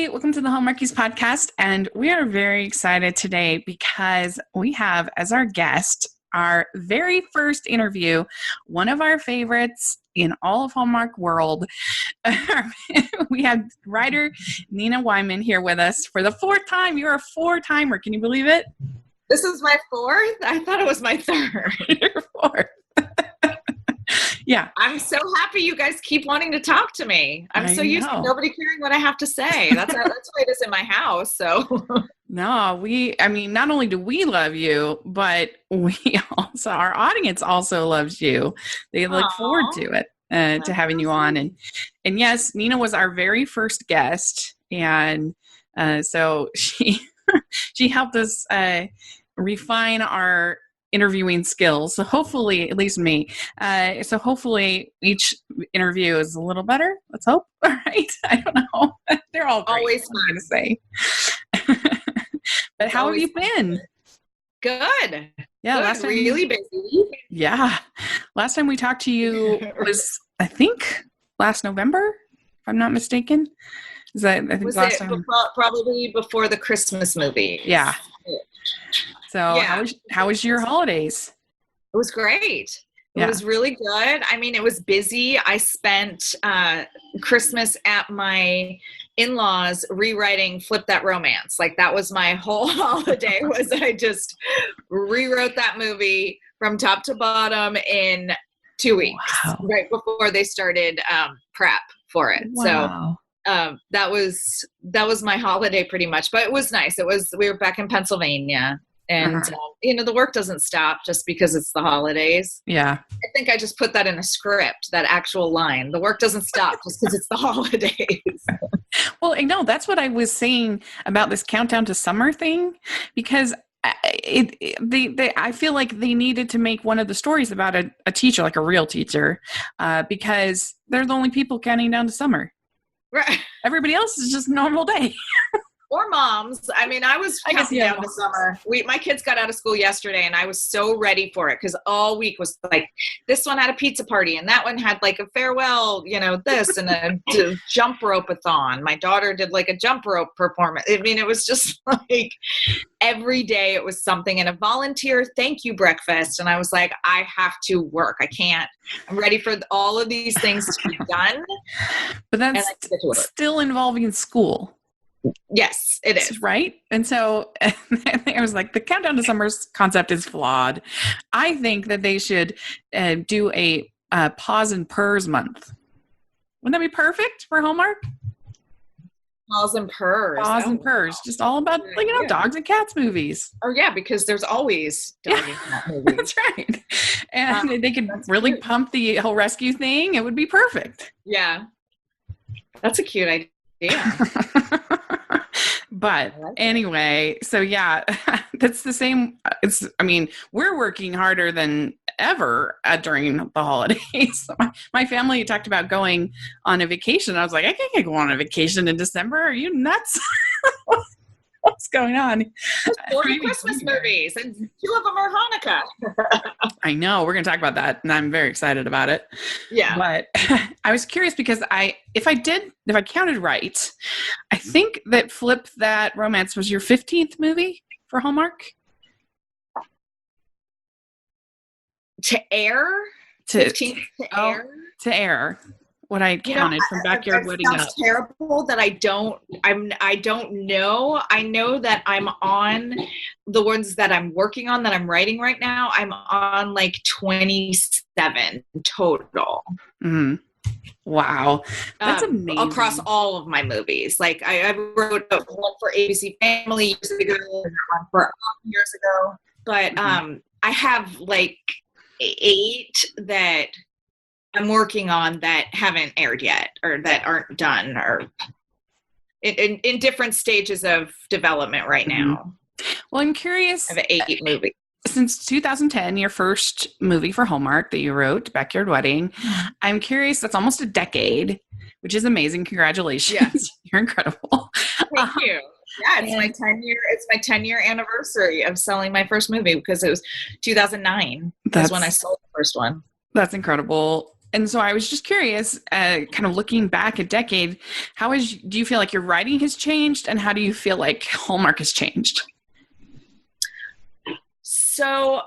everybody. Welcome to the Hallmarkies podcast. And we are very excited today because we have as our guest our very first interview, one of our favorites in all of Hallmark world. We have writer Nina Weinman here with us for the fourth time. You're a four-timer. Can you believe it? This is my fourth? I thought it was my third. You're fourth. Yeah. I'm so happy you guys keep wanting to talk to me. I'm so used to nobody caring what I have to say. That's the way it is in my house. So no, not only do we love you, but our audience also loves you. They look forward to it, to having you on. And yes, Nina was our very first guest. And so she helped us refine our interviewing skills. So hopefully, at least me, hopefully each interview is a little better. Let's hope. All right. I don't know. They're all great, always fun to say. But how have you been? Good. Yeah. Last time, really busy. Yeah. Last time we talked to you was, I think, last November, if I'm not mistaken. Probably before the Christmas movie. Yeah. So how was your holidays? It was great. It was really good. I mean, it was busy. I spent Christmas at my in-laws rewriting Flip That Romance. Like that was my whole holiday was I just rewrote that movie from top to bottom in 2 weeks, right before they started prep for it. Wow. So that was my holiday pretty much, but it was nice. We were back in Pennsylvania. And, the work doesn't stop just because it's the holidays. Yeah. I think I just put that in a script, that actual line. The work doesn't stop just because it's the holidays. Well, no, that's what I was saying about this countdown to summer thing, because I feel like they needed to make one of the stories about a teacher, like a real teacher, because they're the only people counting down to summer. Right. Everybody else is just a normal day. Or moms. I mean, I was counting down to summer. My kids got out of school yesterday, and I was so ready for it because all week was like, this one had a pizza party, and that one had like a farewell, this and a jump rope-a-thon. My daughter did like a jump rope performance. I mean, it was just like every day it was something, and a volunteer thank you breakfast. And I was like, I have to work. I can't. I'm ready for all of these things to be done. But that's still involving school. Yes, it is. Right? And so I was like, the countdown to summer's concept is flawed. I think that they should do a pause and purrs month. Wouldn't that be perfect for Hallmark? Pause and purrs. Pause and purrs. Just all about, dogs and cats movies. Oh, yeah, because there's always dog and cat movies. That's right. And they could really pump the whole rescue thing. It would be perfect. Yeah. That's a cute idea. But anyway, so that's the same. We're working harder than ever during the holidays. My family talked about going on a vacation. I was like, I can't go on a vacation in December. Are you nuts? What's going on? There's 40 Christmas movies, and 2 of them are Hanukkah. I know. We're going to talk about that, and I'm very excited about it. Yeah. But I was curious because if I counted right, I think that Flip That Romance was your 15th movie for Hallmark. To air? 15th to air? To air. What I counted from Backyard Wedding up. Sounds terrible that I don't know. I know that I'm on the ones that I'm working on, that I'm writing right now. I'm on like 27 total. Mm-hmm. Wow. That's amazing. Across all of my movies. Like I wrote one for ABC Family years ago, one for years ago. But I have like 8 that I'm working on that haven't aired yet, or that aren't done, or in different stages of development right now. Well, I'm curious. I have 8 movies. Since 2010, your first movie for Hallmark that you wrote, Backyard Wedding, I'm curious, that's almost a decade, which is amazing. Congratulations. Yes. You're incredible. Thank you. Yeah, it's my 10-year anniversary of selling my first movie, because it was 2009. That's when I sold the first one. That's incredible. And so I was just curious, kind of looking back a decade, do you feel like your writing has changed, and how do you feel like Hallmark has changed? So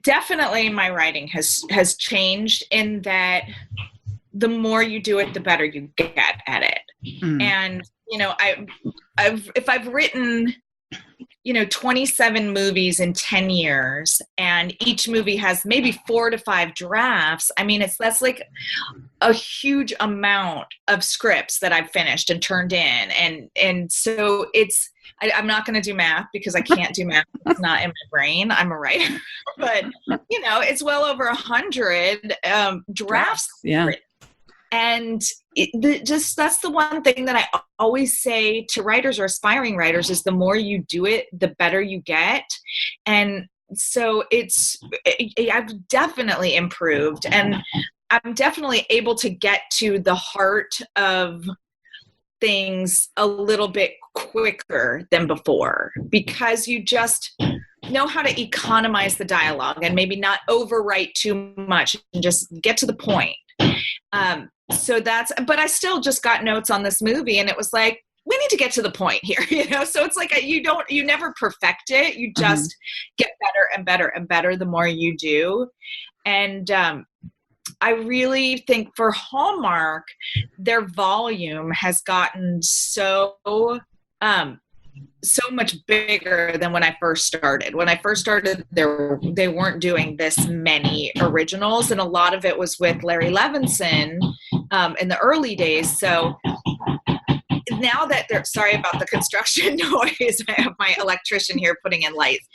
definitely my writing has changed in that the more you do it, the better you get at it. And, if I've written, 27 movies in 10 years, and each movie has maybe 4 to 5 drafts. I mean, that's like a huge amount of scripts that I've finished and turned in. And so I'm not going to do math because I can't do math. It's not in my brain. I'm a writer, but it's well over 100 drafts. Yeah. And that's the one thing that I always say to writers or aspiring writers is the more you do it, the better you get. And so I've definitely improved, and I'm definitely able to get to the heart of things a little bit quicker than before, because you just know how to economize the dialogue and maybe not overwrite too much and just get to the point. But I still just got notes on this movie, and it was like, we need to get to the point here, so it's like you never perfect it. You just get better and better and better the more you do. And I really think for Hallmark, their volume has gotten so much bigger than when I first started. When I first started, they weren't doing this many originals, and a lot of it was with Larry Levinson in the early days. So now that sorry about the construction noise, I have my electrician here putting in lights.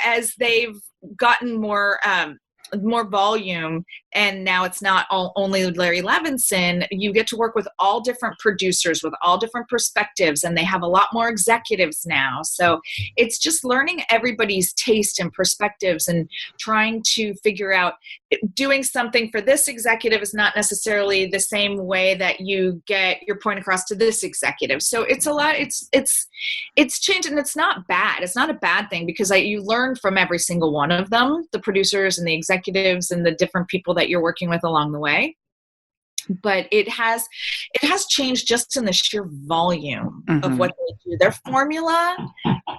As they've gotten more volume, and now it's not only Larry Levinson, you get to work with all different producers with all different perspectives, and they have a lot more executives now. So it's just learning everybody's taste and perspectives and trying to figure out doing something for this executive is not necessarily the same way that you get your point across to this executive. So it's a lot, it's changed, and it's not bad. It's not a bad thing, because you learn from every single one of them, the producers and the executives and the different people that you're working with along the way. But it has changed just in the sheer volume of what they do. Their formula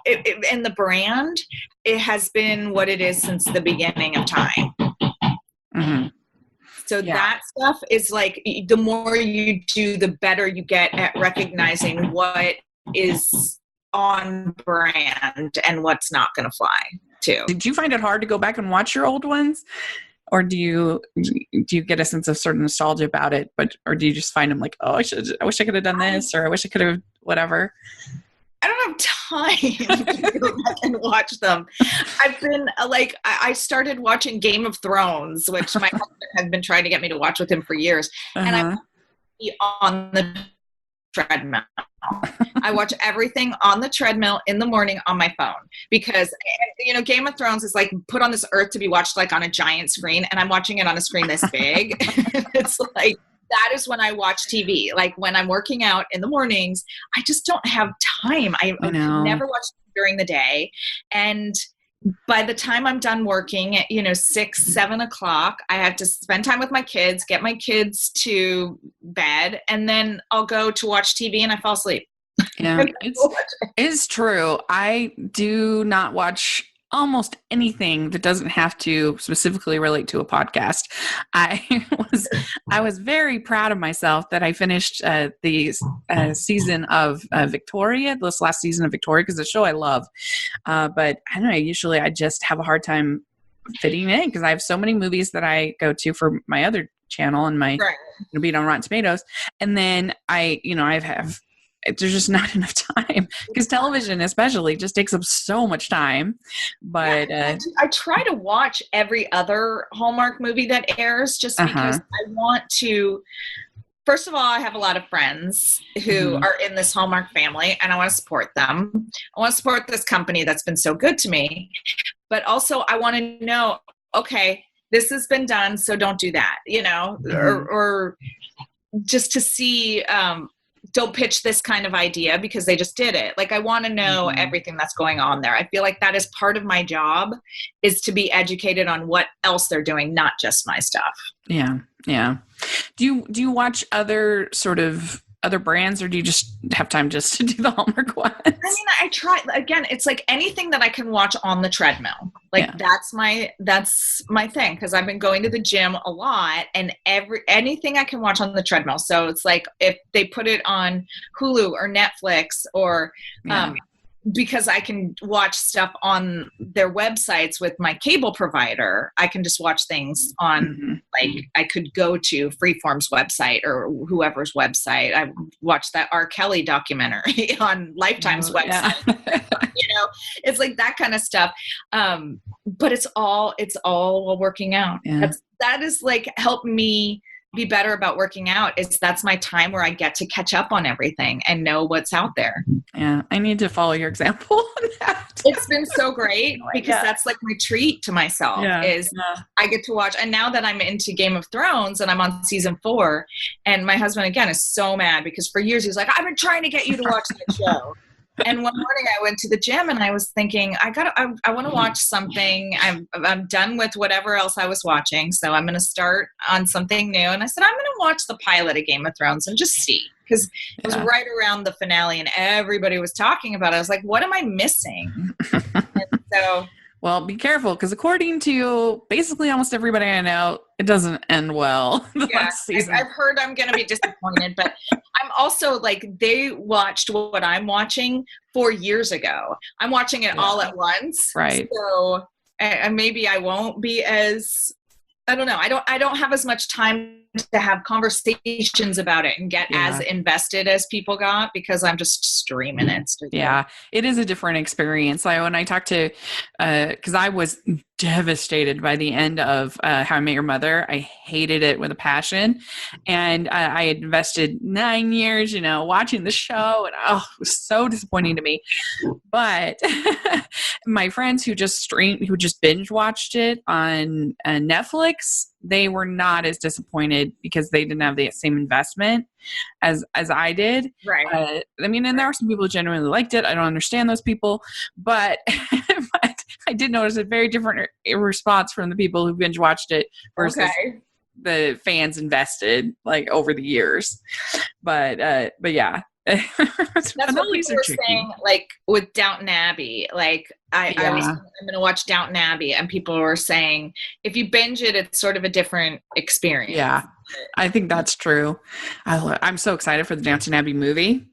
and the brand, it has been what it is since the beginning of time. So that stuff is like, the more you do, the better you get at recognizing what is on brand and what's not going to fly too. Did you find it hard to go back and watch your old ones? Or do you get a sense of sort of nostalgia about it, or do you just find them like, oh, I wish I could have done this, or I wish I could have whatever? I don't have time to go back and watch them. I've been I started watching Game of Thrones, which my husband has been trying to get me to watch with him for years, and I'm on the treadmill. I watch everything on the treadmill in the morning on my phone, because Game of Thrones is like put on this earth to be watched like on a giant screen, and I'm watching it on a screen this big. It's like, that is when I watch TV. Like when I'm working out in the mornings, I just don't have time. I never watch during the day, and by the time I'm done working at 6, 7 o'clock, I have to spend time with my kids, get my kids to bed, and then I'll go to watch TV and I fall asleep. Yeah, it's true. I do not watch almost anything that doesn't have to specifically relate to a podcast. I was very proud of myself that I finished the season of Victoria, this last season of Victoria, because it's a show I love. But I don't know, usually I just have a hard time fitting in, because I have so many movies that I go to for my other channel and my beat on Rotten Tomatoes. And then there's just not enough time, because television especially just takes up so much time. But I try to watch every other Hallmark movie that airs, just because I want to. First of all, I have a lot of friends who are in this Hallmark family, and I want to support them. I want to support this company that's been so good to me. But also I want to know, okay, this has been done, so don't do that, or just to see don't pitch this kind of idea because they just did it. Like, I want to know everything that's going on there. I feel like that is part of my job, is to be educated on what else they're doing, not just my stuff. Yeah. Yeah. Do you watch other sort of other brands, or do you just have time just to do the Hallmark ones? I mean, I try, again, it's like anything that I can watch on the treadmill. Like that's my thing. Cause I've been going to the gym a lot, and anything I can watch on the treadmill. So it's like if they put it on Hulu or Netflix or, because I can watch stuff on their websites with my cable provider, I can just watch things on, like, I could go to Freeform's website or whoever's website. I watched that R. Kelly documentary on Lifetime's website. You know, it's like that kind of stuff. But it's all while working out. Yeah. That is like helped me be better about working out. That's my time where I get to catch up on everything and know what's out there. Yeah, I need to follow your example on that. It's been so great because that's like my treat to myself I get to watch. And now that I'm into Game of Thrones and I'm on season 4, and my husband again is so mad because for years he was like, I've been trying to get you to watch that show. And one morning I went to the gym and I was thinking, I want to watch something. I'm done with whatever else I was watching. So I'm going to start on something new. And I said, I'm going to watch the pilot of Game of Thrones and just see, because it was right around the finale and everybody was talking about it. I was like, what am I missing? And so, well, be careful, because according to basically almost everybody I know, it doesn't end well. Last season. I've heard I'm going to be disappointed, but I'm also like, they watched what I'm watching 4 years ago. I'm watching it all at once. Right. So maybe I won't be as, I don't know. I don't have as much time to have conversations about it and get as invested as people got, because I'm just streaming it. Yeah, it is a different experience. When I talked to, because I was devastated by the end of How I Met Your Mother. I hated it with a passion, and I had invested 9 years, watching the show, and it was so disappointing to me. But my friends who just binge watched it on Netflix, they were not as disappointed because they didn't have the same investment as I did. Right. And there are some people who genuinely liked it. I don't understand those people, but I did notice a very different response from the people who binge watched it versus the fans invested like over the years. But yeah. That's what people were saying, like with Downton Abbey. Like I'm going to watch Downton Abbey, and people were saying if you binge it, it's sort of a different experience. Yeah, I think that's true. I'm so excited for the Downton Abbey movie.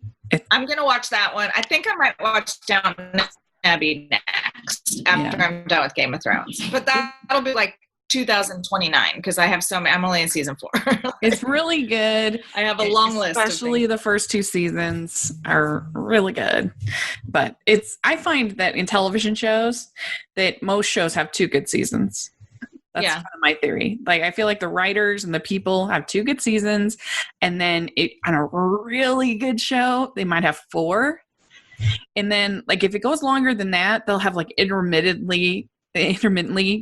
I'm going to watch that one. I think I might watch Downton Abbey next after I'm done with Game of Thrones, but that'll be like 2029 because I have I'm only in season 4. It's really good. I have a long list. Especially the first 2 seasons are really good. But I find that in television shows that most shows have 2 good seasons. That's kind of my theory. Like, I feel like the writers and the people have 2 good seasons, and then on a really good show, they might have 4. And then, like, if it goes longer than that, they'll have like intermittently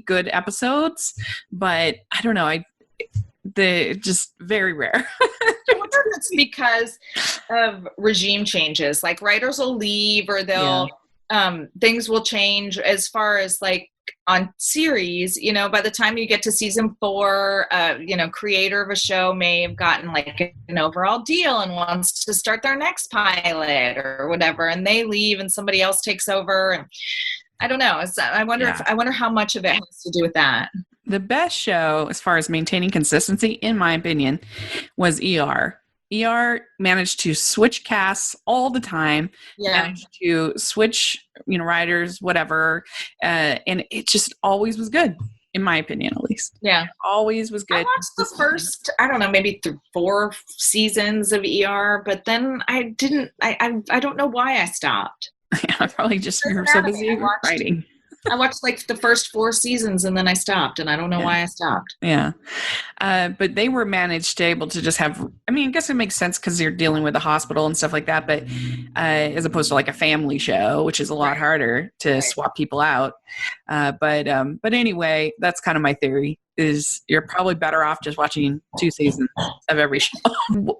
good episodes, but I don't know. They're just very rare. I wonder if it's because of regime changes. Like writers will leave, or they'll things will change as far as like on series. By the time you get to season 4, creator of a show may have gotten like an overall deal and wants to start their next pilot or whatever, and they leave and somebody else takes over. And I don't know. I wonder how much of it has to do with that. The best show, as far as maintaining consistency, in my opinion, was ER. ER managed to switch casts all the time. Yeah. Managed to switch, writers, whatever, and it just always was good. In my opinion, at least. Yeah. Always was good. I watched the first, I don't know, maybe 4 seasons of ER, but then I didn't. I don't know why I stopped. Yeah, probably just you're so busy writing. I watched like the first 4 seasons and then I stopped, and I don't know why I stopped. Yeah. But they were managed to able to just have, I mean, I guess it makes sense because you're dealing with a hospital and stuff like that, but as opposed to like a family show, which is a lot harder to swap people out. But anyway, that's kind of my theory, is you're probably better off just watching 2 seasons of every show.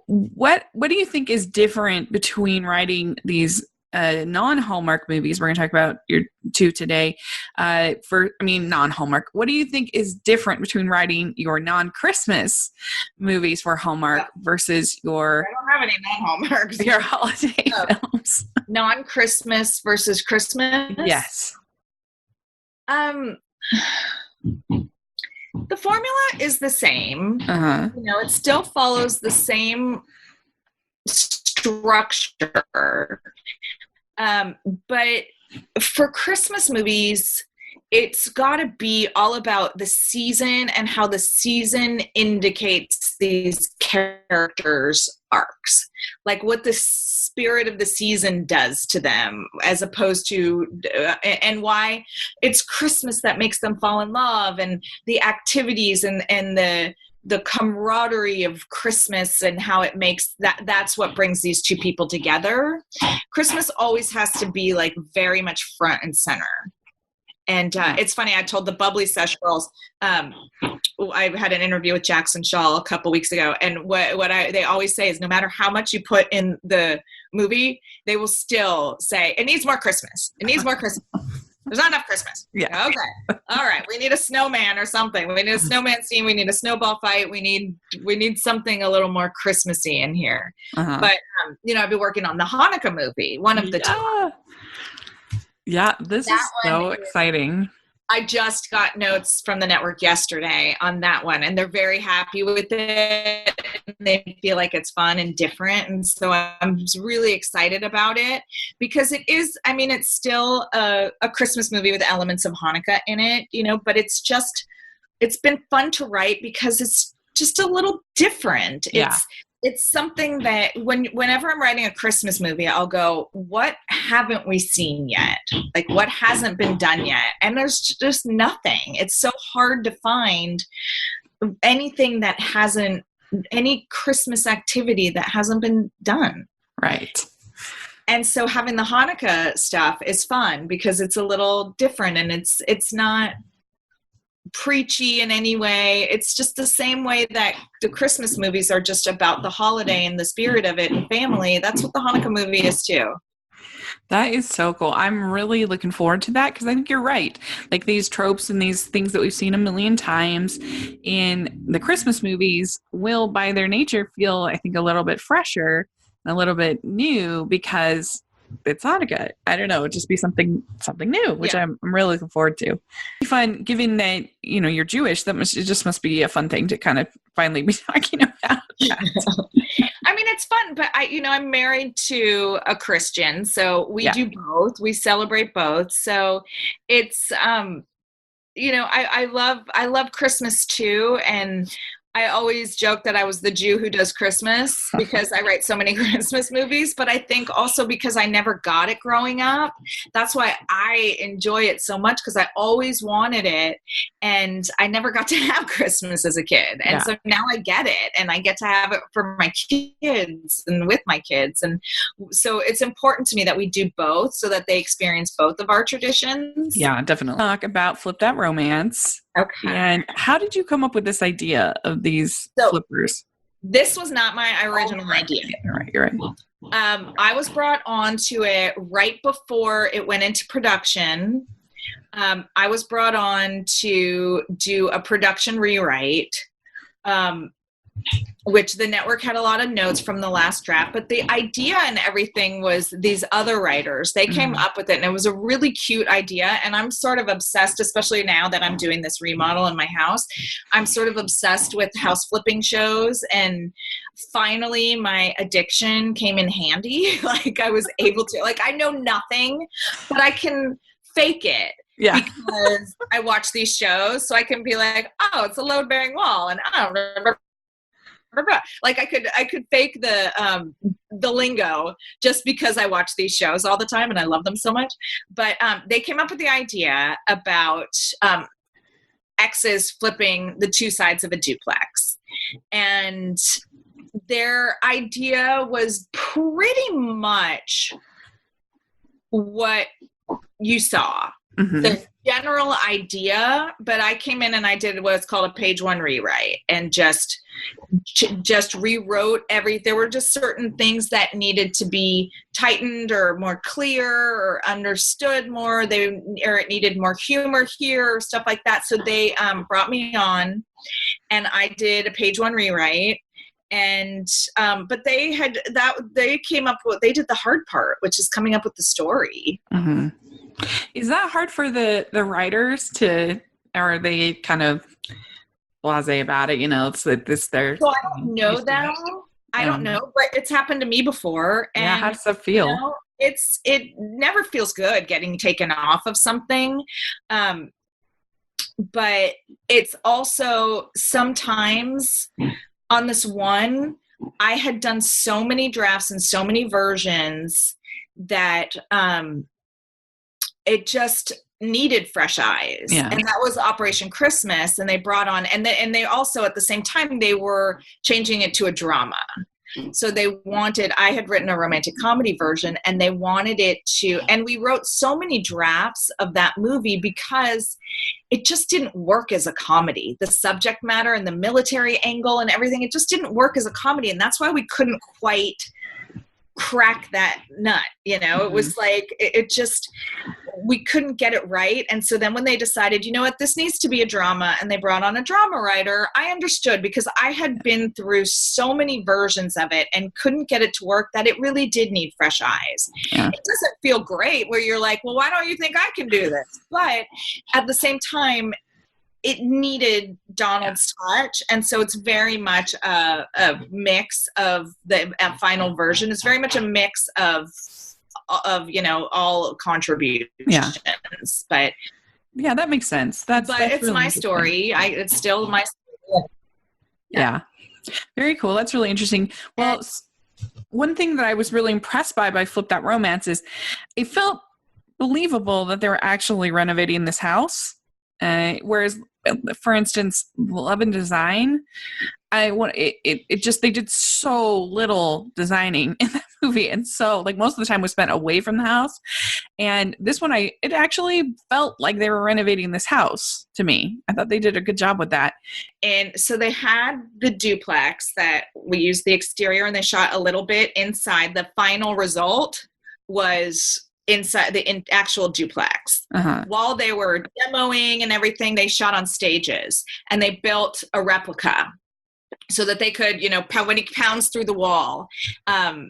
What do you think is different between writing these non-Hallmark movies? We're going to talk about your 2 today. Non-Hallmark. What do you think is different between writing your non-Christmas movies for Hallmark versus your... I don't have any non-Hallmarks. Your holiday films. Non-Christmas versus Christmas? Yes. The formula is the same. It still follows the same structure. But for Christmas movies, it's got to be all about the season and how the season indicates these characters' arcs, like what the spirit of the season does to them, as opposed to and why it's Christmas that makes them fall in love, and the activities and the camaraderie of Christmas and how it makes that's what brings these 2 people together. Christmas always has to be like very much front and center. And it's funny, I told the Bubbly Sesh girls, I had an interview with Jackson Shaw a couple weeks ago, and what they always say is, no matter how much you put in the movie, they will still say, it needs more Christmas. It needs more Christmas. There's not enough Christmas. Yeah. Okay. All right. We need a snowman or something. We need a snowman scene. We need a snowball fight. We need something a little more Christmassy in here. But I've been working on the Hanukkah movie, one of the 2. Yeah, this is so exciting. I just got notes from the network yesterday on that one, and they're very happy with it. They feel like it's fun and different, and so I'm just really excited about it, because it is, it's still a Christmas movie with elements of Hanukkah in it, but it's been fun to write because it's just a little different. It's something that whenever I'm writing a Christmas movie, I'll go, what haven't we seen yet? Like, what hasn't been done yet? And there's just nothing. It's so hard to find anything that any Christmas activity that hasn't been done. Right. And so having the Hanukkah stuff is fun because it's a little different, and it's not preachy in any way. It's just the same way that the Christmas movies are just about the holiday and the spirit of it and family. That's what the Hanukkah movie is too. That is so cool. I'm really looking forward to that, because I think you're right. Like, these tropes and these things that we've seen a million times in the Christmas movies will, by their nature, feel, I think, a little bit fresher, a little bit new, because it's Hanukkah. I don't know. It'd just be something new, which I'm really looking forward to. Fun, given that, you're Jewish, it just must be a fun thing to kind of finally be talking about. It's fun, but I'm married to a Christian, so we do both. We celebrate both. So it's, I love Christmas too. And I always joke that I was the Jew who does Christmas because I write so many Christmas movies, but I think also because I never got it growing up. That's why I enjoy it so much, because I always wanted it, and I never got to have Christmas as a kid. And so now I get it, and I get to have it for my kids and with my kids. And so it's important to me that we do both so that they experience both of our traditions. Yeah, definitely. Talk about Flip That Romance. Okay. And how did you come up with this idea of these flippers? This was not my original idea. You're right. I was brought on to it right before it went into production. I was brought on to do a production rewrite, which the network had a lot of notes from the last draft, but the idea and everything was these other writers. They came up with it, and it was a really cute idea. And I'm sort of obsessed, especially now that I'm doing this remodel in my house. I'm sort of obsessed with house flipping shows, and finally my addiction came in handy. Like, I was able to, I know nothing, but I can fake it. Yeah. Because I watch these shows, so I can be like, oh, it's a load-bearing wall, and I don't remember Like I could fake the lingo just because I watch these shows all the time and I love them so much. But they came up with the idea about exes flipping the two sides of a duplex. And their idea was pretty much what you saw. Mm-hmm. The general idea, but I came in and I did what's called a page one rewrite and just rewrote there were just certain things that needed to be tightened or more clear or understood more, or it needed more humor here or stuff like that. So they brought me on and I did a page one rewrite. And but they did the hard part, which is coming up with the story. Mm-hmm. Is that hard for the writers or are they kind of blasé about it? It's this their. So I don't know them. I don't know, but it's happened to me before. And yeah, how does that feel? It never feels good getting taken off of something. But it's also sometimes on this one, I had done so many drafts and so many versions that it just needed fresh eyes. Yeah. And that was Operation Christmas. And they brought on, and they also at the same time, they were changing it to a drama. So I had written a romantic comedy version and they wanted it to, and we wrote so many drafts of that movie because it just didn't work as a comedy. The subject matter and the military angle and everything, it just didn't work as a comedy. And that's why we couldn't quite crack that nut. Mm-hmm. It was like, it just, we couldn't get it right. And so then when they decided, this needs to be a drama, and they brought on a drama writer, I understood because I had been through so many versions of it and couldn't get it to work that it really did need fresh eyes. Yeah. It doesn't feel great where you're like, well, why don't you think I can do this? But at the same time, it needed Donald's touch. And so it's very much a mix of the final version. It's very much a mix of all contributions. Yeah. But yeah, that makes sense. But it's really my story. It's still my story. Yeah. Very cool. That's really interesting. Well, one thing that I was really impressed by Flip That Romance is it felt believable that they were actually renovating this house. Whereas, for instance, Love and Design, they did so little designing in that movie, and so most of the time was spent away from the house. And this one, it actually felt like they were renovating this house to me. I thought they did a good job with that. And so they had the duplex that we used the exterior, and they shot a little bit inside. The final result was inside the actual duplex. Uh-huh. While they were demoing and everything, they shot on stages and they built a replica so that they could, when he pounds through the wall, that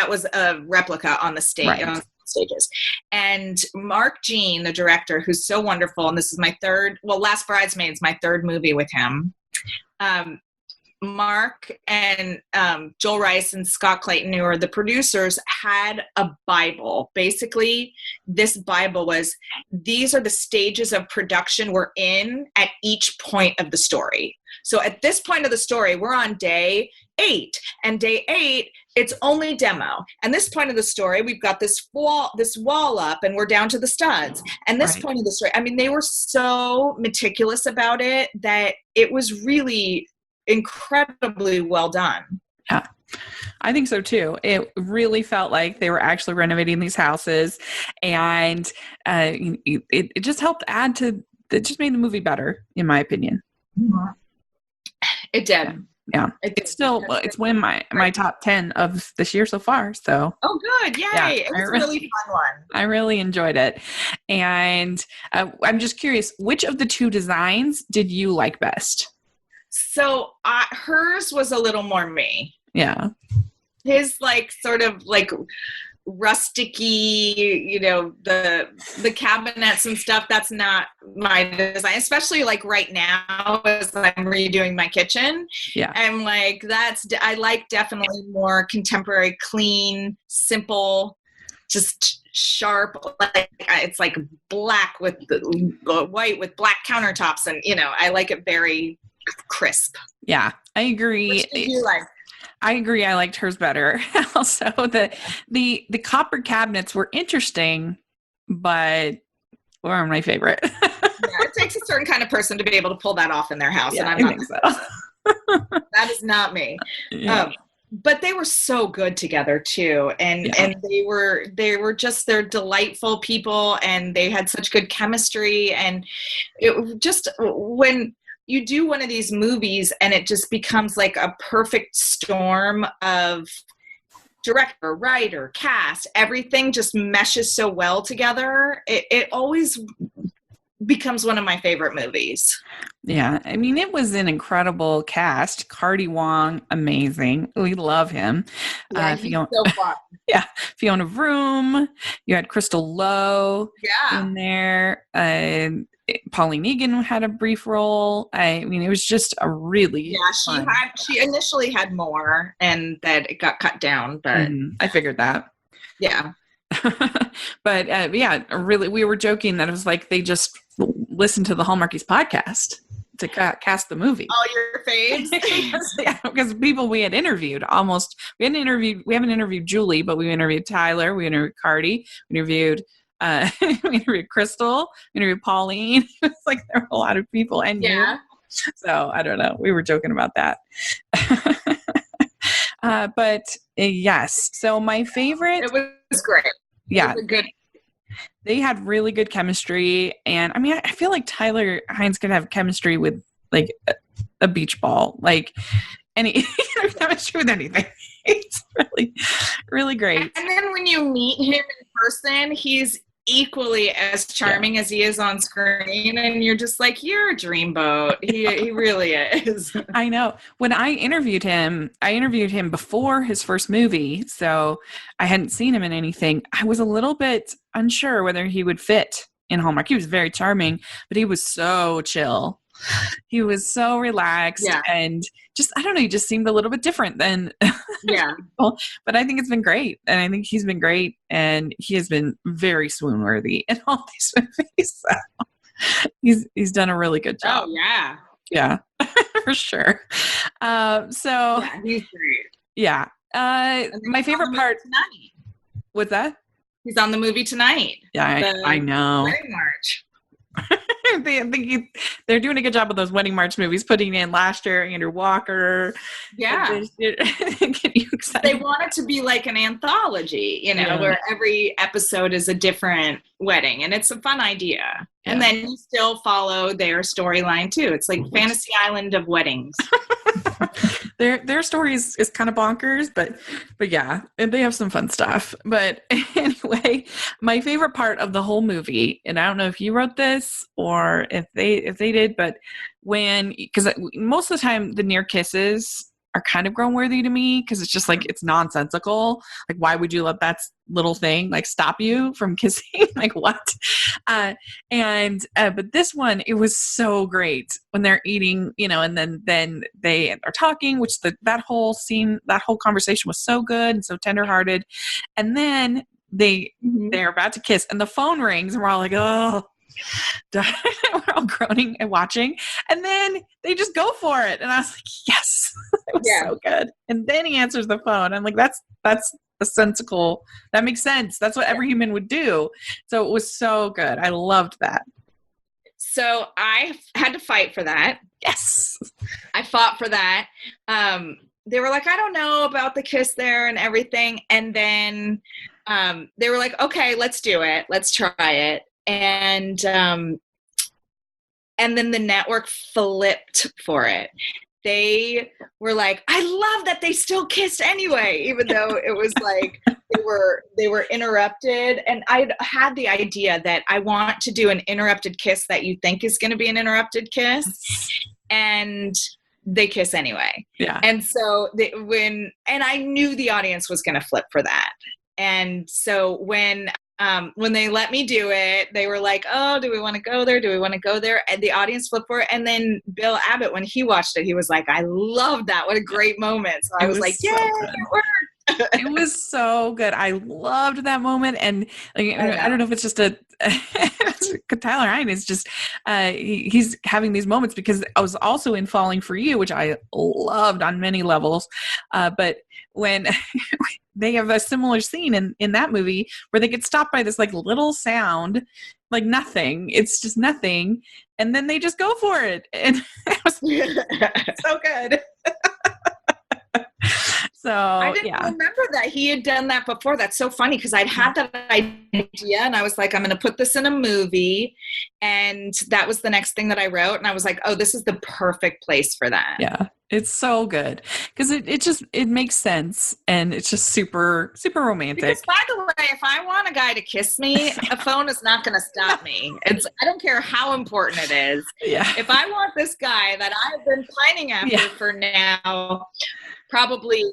was a replica on the stage. Right. On stages. And Mark Jean, the director, who's so wonderful, and this is my Last Bridesmaid's my third movie with him. Mark and Joel Rice and Scott Clayton, who are the producers, had a Bible. Basically, this Bible was, these are the stages of production we're in at each point of the story. So at this point of the story, we're on day 8. And day 8, it's only demo. And this point of the story, we've got this wall up and we're down to the studs. And this point of the story, they were so meticulous about it that it was really incredibly well done. Yeah, I think so too. It really felt like they were actually renovating these houses, and it just helped add to. It just made the movie better, in my opinion. It did. Yeah, it's one of my top 10 of this year so far. So. Oh, good! Yay! Yeah, it was a really fun one. I really enjoyed it, and I'm just curious, which of the two designs did you like best? So hers was a little more me. Yeah. His sort of rusticy, the cabinets and stuff. That's not my design, especially right now as I'm redoing my kitchen. Yeah. I'm I like definitely more contemporary, clean, simple just sharp, like it's like black with the white with black countertops, and I like it very crisp. Yeah, I agree. Which did you like? I agree. I liked hers better. Also, the copper cabinets were interesting, but weren't my favorite. It takes a certain kind of person to be able to pull that off in their house, and I'm I not. think so. That is not me. Yeah. But they were so good together too, and they were just, they're delightful people, and they had such good chemistry. And it just, when you do one of these movies and it just becomes like a perfect storm of director, writer, cast, everything just meshes so well together. It always becomes one of my favorite movies. Yeah. I mean, it was an incredible cast. Cardi Wong, amazing. We love him. Yeah, he's so fun. Yeah. Fiona Vroom. You had Crystal Lowe in there. Pauline Egan had a brief role. I mean, it was just a really fun. She initially had more, and that it got cut down, but I figured that. Yeah. But really, we were joking that it was like they just listened to the Hallmarkies podcast to cast the movie. All your faves? Yeah, because people we had interviewed we haven't interviewed Julie, but we interviewed Tyler, we interviewed Cardi, we interviewed Crystal, we interviewed Pauline. It's like there were a lot of people, and you. So I don't know. We were joking about that. But yes. So my favorite. It was great. Yeah. It was good. They had really good chemistry. And I mean, I feel like Tyler Hines could have chemistry with like a beach ball, like any chemistry with anything. It's really, really great. And then when you meet him in person, he's equally as charming as he is on screen, and you're just like, you're a dreamboat. He really is. I know. When I interviewed him before his first movie, so I hadn't seen him in anything. I was a little bit unsure whether he would fit in Hallmark. He was very charming, but he was so chill. He was so relaxed, and just, I don't know, he just seemed a little bit different than people. But I think it's been great, and I think he's been great, and he has been very swoon worthy in all these movies. So he's done a really good job. Oh yeah, for sure. So he's great. Yeah, my favorite part. Tonight. What's that? He's on the movie tonight. Yeah, I know. Wedding March. They're doing a good job with those Wedding March movies, putting in last year Andrew Walker. Yeah. Get you excited. They want it to be like an anthology, where every episode is a different wedding, and it's a fun idea. Yeah. And then you still follow their storyline too. It's like Fantasy Island of weddings. Their story is kind of bonkers, but yeah, and they have some fun stuff. But anyway, my favorite part of the whole movie, and I don't know if you wrote this or if they did, but because most of the time the near kisses are kind of grown worthy to me, because it's just like, it's nonsensical. Like, why would you let that little thing like stop you from kissing? Like, what? But this one, it was so great when they're eating, and then they are talking, which that whole scene, that whole conversation was so good and so tenderhearted. And then they're about to kiss, and the phone rings, and we're all like, oh. We're all groaning and watching, and then they just go for it, and I was like, yes. It was so good. And then he answers the phone. I'm like, that's a sensical, that makes sense. That's what every human would do. So it was so good. I loved that. So I had to fight for that. Yes, I fought for that. They were like, I don't know about the kiss there and everything, and then they were like, okay, let's do it, let's try it. And then the network flipped for it. They were like, I love that they still kissed anyway, even though it was like they were interrupted. And I had the idea that I want to do an interrupted kiss that you think is going to be an interrupted kiss, and they kiss anyway. Yeah. And so and I knew the audience was going to flip for that. And so when they let me do it, they were like, oh, do we want to go there? Do we want to go there? And the audience flipped for it. And then Bill Abbott, when he watched it, he was like, I love that. What a great moment. So I was like, so yay, it worked. It was so good. I loved that moment. And like, I don't know if it's just Tyler Hine is just, he's having these moments because I was also in Falling for You, which I loved on many levels. But when they have a similar scene in that movie where they get stopped by this like little sound, like nothing, it's just nothing. And then they just go for it. And it was so good. So I didn't remember that he had done that before. That's so funny because I'd had that idea and I was like, I'm going to put this in a movie. And that was the next thing that I wrote. And I was like, oh, this is the perfect place for that. Yeah, it's so good because it makes sense. And it's just super, super romantic. Because by the way, if I want a guy to kiss me, a phone is not going to stop me. I don't care how important it is. Yeah. If I want this guy that I've been pining after for now, probably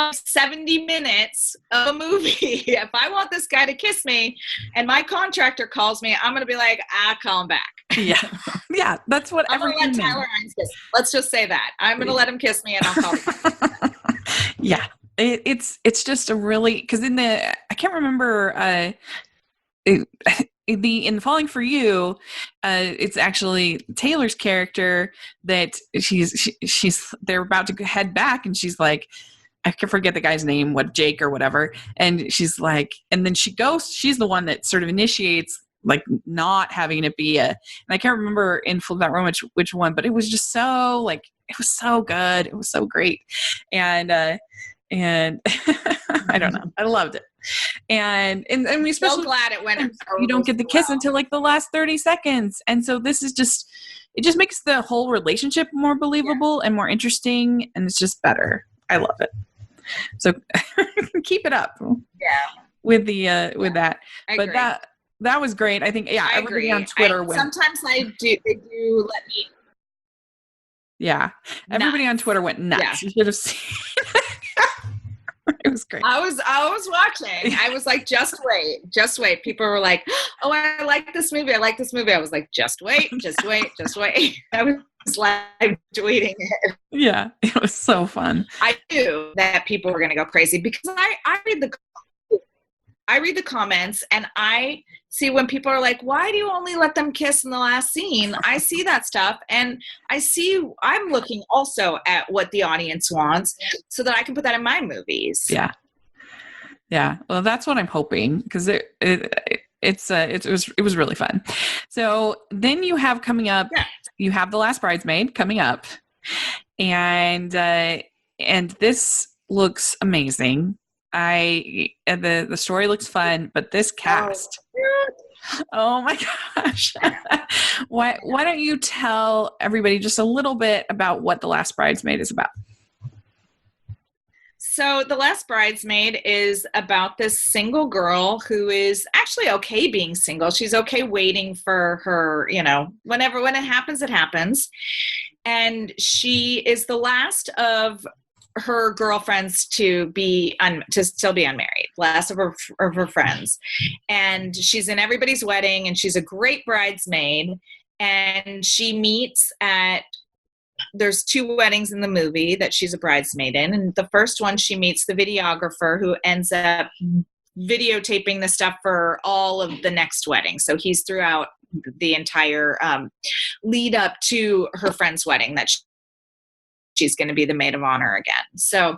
70 minutes of a movie. If I want this guy to kiss me and my contractor calls me, I'm going to be like, call him back. Yeah. Yeah. That's what I'm going to let Tyler Hines kiss. Let's just say that. I'm going to let him kiss me and I'll call him. Yeah. It's just a really, because I can't remember, in Falling for You, it's actually Taylor's character that they're about to head back and she's like, I can forget the guy's name, Jake or whatever. And she's like, and then she's the one that sort of initiates like not having it be and I can't remember in Flip That Romance which one, but it was just so like, it was so good. It was so great. And I don't know. I loved it. And we especially so glad it went. You don't get the kiss until like the last 30 seconds. And so this is just, it just makes the whole relationship more believable and more interesting. And it's just better. I love it. So keep it up. Yeah. With that. I but agree. that was great. I think, I everybody agree. on Twitter sometimes they do let me. Yeah. Everybody on Twitter went nuts. Yeah. You should have seen it was great. I was watching. I was like, just wait. People were like, oh, I like this movie. I was like, just wait. I was live tweeting it. Yeah, it was so fun. I knew that people were going to go crazy because I read the comments and I see when people are like, why do you only let them kiss in the last scene? I see that stuff and I'm looking also at what the audience wants so that I can put that in my movies. Yeah. Yeah. Well, that's what I'm hoping because it was really fun. So then you have coming up, you have The Last Bridesmaid coming up and this looks amazing. The story looks fun, but this cast, oh my gosh. Why don't you tell everybody just a little bit about what The Last Bridesmaid is about? So The Last Bridesmaid is about this single girl who is actually okay being single. She's okay waiting for her, when it happens, it happens. And she is the last of her girlfriends to still be unmarried, last of her friends. And she's in everybody's wedding and she's a great bridesmaid. And she meets there's 2 weddings in the movie that she's a bridesmaid in. And the first one, she meets the videographer who ends up videotaping the stuff for all of the next wedding. So he's throughout the entire lead up to her friend's wedding that she's going to be the maid of honor again. So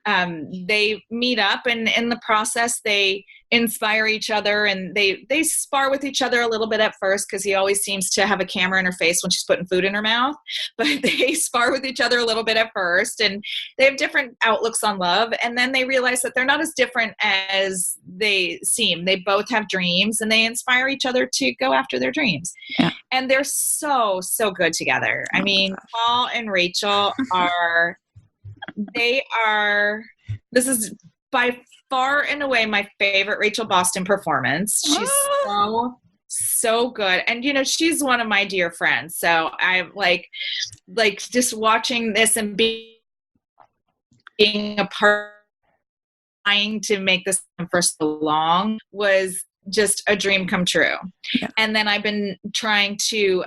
they meet up and in the process, they inspire each other and they spar with each other a little bit at first because he always seems to have a camera in her face when she's putting food in her mouth, but they spar with each other a little bit at first and they have different outlooks on love. And then they realize that they're not as different as they seem. They both have dreams and they inspire each other to go after their dreams. Yeah. And they're so, so good together. I mean, Paul and Rachel this is by far and away my favorite Rachel Boston performance. She's so good. And, she's one of my dear friends. So I'm like just watching this and being a part, trying to make this for so long was just a dream come true. Yeah. And then I've been trying to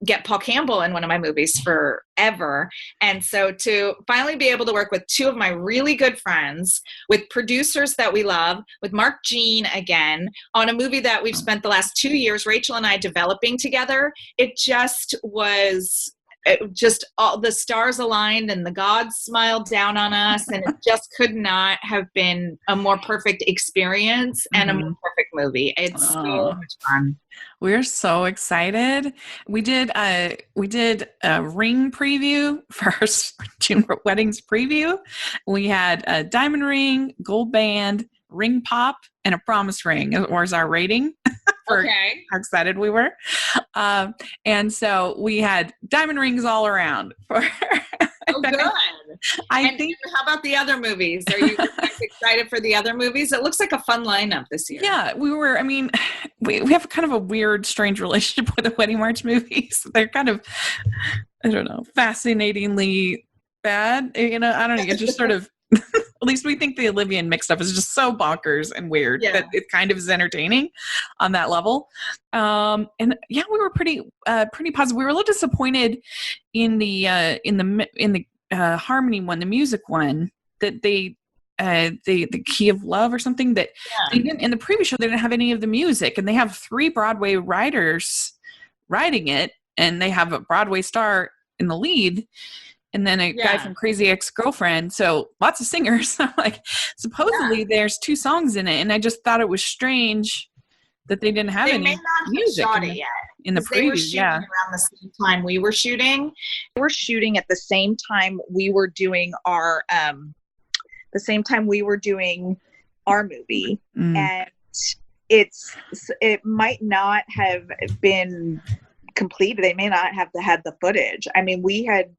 get Paul Campbell in one of my movies forever. And so to finally be able to work with two of my really good friends, with producers that we love, with Mark Jean again, on a movie that we've spent the last 2 years, Rachel and I, developing together, it just was... all the stars aligned and the gods smiled down on us, and it just could not have been a more perfect experience and a more perfect movie. It's so much fun. We're so excited. We did a ring preview for our June weddings preview. We had a diamond ring, gold band, ring pop, and a promise ring was our rating. For how excited we were. And so we had diamond rings all around. Good. I think. How about the other movies? Are you guys excited for the other movies? It looks like a fun lineup this year. Yeah, we were. I mean, we have kind of a weird, strange relationship with the Wedding March movies. They're kind of, I don't know, fascinatingly bad. I don't know. It's just sort of, at least we think the Olivia and Mick stuff is just so bonkers and weird that it kind of is entertaining on that level. And yeah, we were pretty positive. We were a little disappointed in the Harmony one, the music one, that the Key of Love or something, that they didn't, in the previous show, they didn't have any of the music, and they have 3 Broadway writers writing it, and they have a Broadway star in the lead. And then a guy from Crazy Ex-Girlfriend. So lots of singers. I'm like, supposedly there's 2 songs in it. And I just thought it was strange that they didn't have any music in the preview. Around the same time we were shooting. We were shooting at the same time we were doing our movie. And it might not have been completed. They may not have had the footage. I mean, we had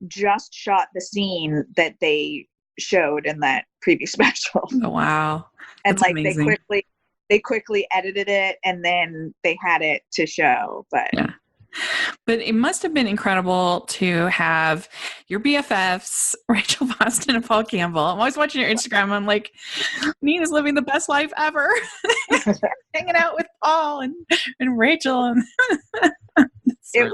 just shot the scene that they showed in that preview special. Oh, wow. That's amazing. they quickly edited it, and then they had it to show. But it must have been incredible to have your BFFs, Rachel Boston and Paul Campbell. I'm always watching your Instagram. I'm like, Nina's living the best life ever. Hanging out with Paul and Rachel. It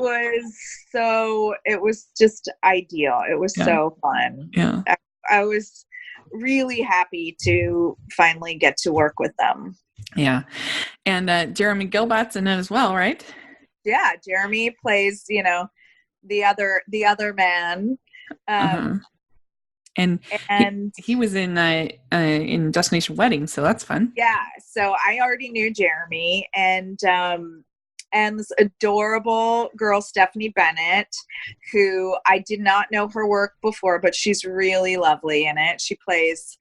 was just ideal. It was so fun. Yeah. I was really happy to finally get to work with them. Yeah. And Jeremy Gilbat's in it as well, right? Yeah, Jeremy plays, the other man. And he was in Destination Wedding, so that's fun. Yeah, so I already knew Jeremy, and this adorable girl, Stephanie Bennett, who I did not know her work before, but she's really lovely in it. She plays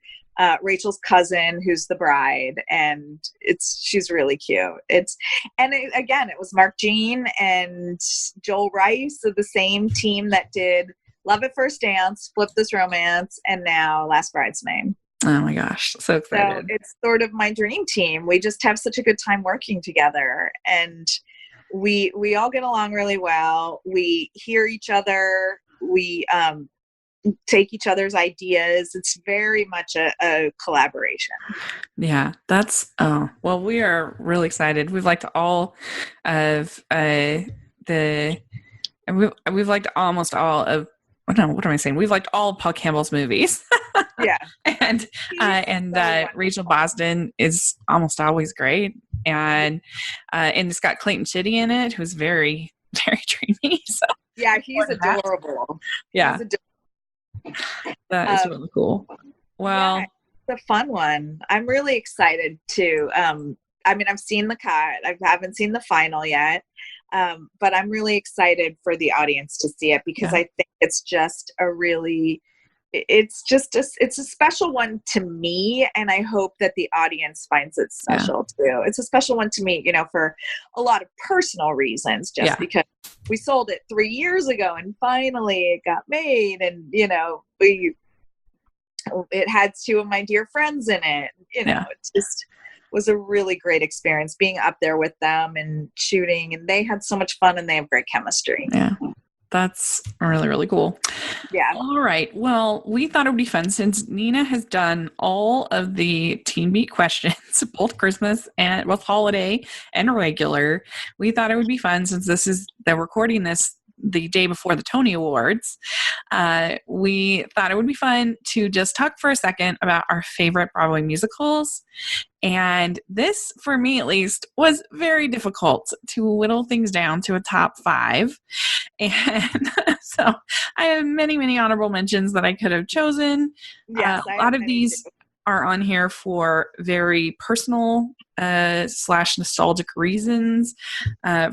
Rachel's cousin, who's the bride, and she's really cute. It was Mark Jean and Joel Rice of the same team that did Love at First Dance, Flip This Romance, and now Last Bridesmaid. Oh my gosh, so excited. So it's sort of my dream team. We just have such a good time working together, and we all get along really well. We hear each other. We take each other's ideas. It's very much a collaboration. Yeah, we are really excited. We've liked all of we've liked almost all of, what am I saying? We've liked all of Paul Campbell's movies. Yeah. and Rachel Boston is almost always great. And it's got Clayton Chitty in it, who's very, very dreamy. So yeah, he's adorable. Yeah. That is really cool. Well, it's a fun one. I'm really excited to, I've seen the cut. I haven't seen the final yet. But I'm really excited for the audience to see it, because I think it's just it's a special one to me, and I hope that the audience finds it special too. It's a special one to me, for a lot of personal reasons, just because we sold it 3 years ago and finally it got made, and it had 2 of my dear friends in it. It just was a really great experience being up there with them and shooting, and they had so much fun, and they have great chemistry. Yeah. That's really, really cool. Yeah. All right. Well, we thought it would be fun since Nina has done all of the Teen Beat questions, both Christmas and both holiday and regular. We thought it would be fun since they're recording this the day before the Tony Awards. We thought it would be fun to just talk for a second about our favorite Broadway musicals. And this, for me at least, was very difficult to whittle things down to a top 5. And so I have many, many honorable mentions that I could have chosen. Yes, a lot of these are on here for very personal / nostalgic reasons